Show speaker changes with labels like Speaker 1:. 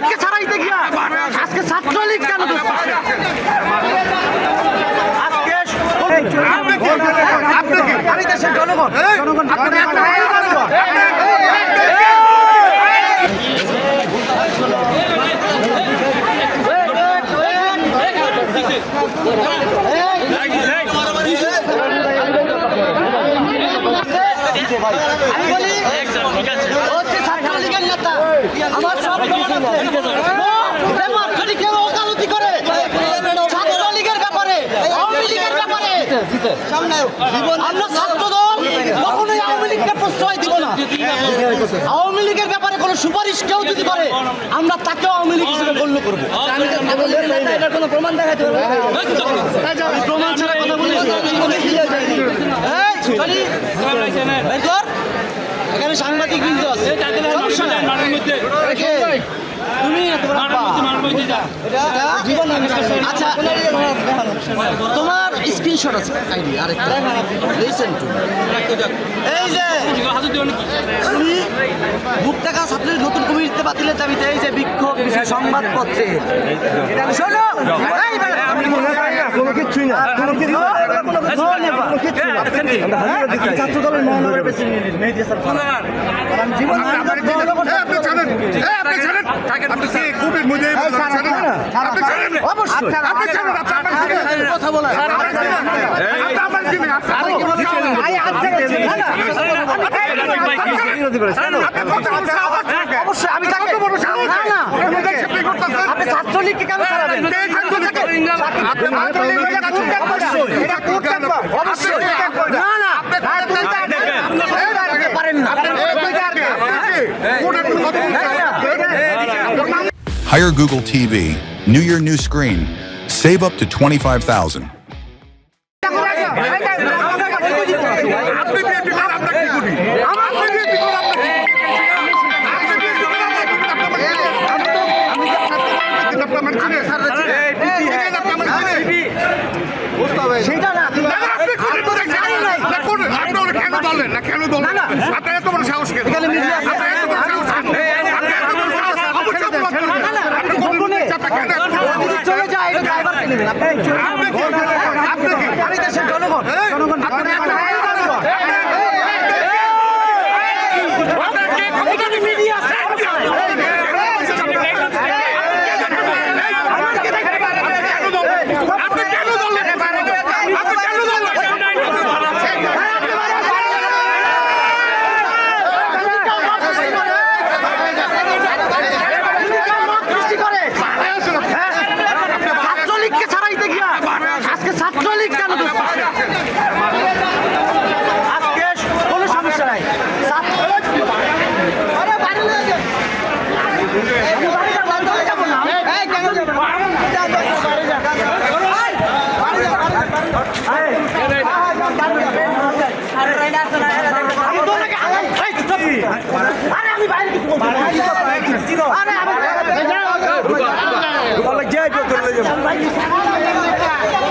Speaker 1: ছাত্রলীগকে ছাড়াইতে গিয়া আজকে ছাত্রলীগ কেন আমি দেশের জনগণ আমি বলি হচ্ছে ছাত্রলীগের নেতা আমার সব যদি কেউ ওকালতি করে ছাত্রলীগের ব্যাপারে আওয়ামী লীগের ব্যাপারে আমরা ছাত্রদল কখনোই আওয়ামী লীগকে প্রশ্রয় দিব না। আওয়ামী লীগের ব্যাপারে কোনো সুপারিশ কেউ যদি করে আমরা তাকেও আওয়ামী লীগ হিসেবে গণ্য করবো। এটার কোনো প্রমাণ দেখাতে পারবো? প্রমাণ ছাড়া কথা বলি এখানে সাংবাদিক বিন্দু আছে তুমি আচ্ছা তোমার স্ক্রিনশট আছে এই যে তুমি মুক্তাকা ছাত্রের নতুন কমিটিতে বাতিলের দাবিতে এই যে বিক্ষোভ সংবাদপত্রে শোনো কোনো কিছুই না ছাত্র দলের মহানগরের প্রেসিডেন্ট মেহেদী হাসান জীবন কথা বলা অবশ্যই আমি আপনি ছাত্রলীগকে কেন ছাড়াবেন?
Speaker 2: Hire Google TV. New year, new screen. Save up to $25,000.
Speaker 1: সেটা না চলে যায় ড্রাইভারকে নেবেন আমি দেশের জনগণ ছাত্রলীগ কেন আজকে কোনো সমস্যা নাই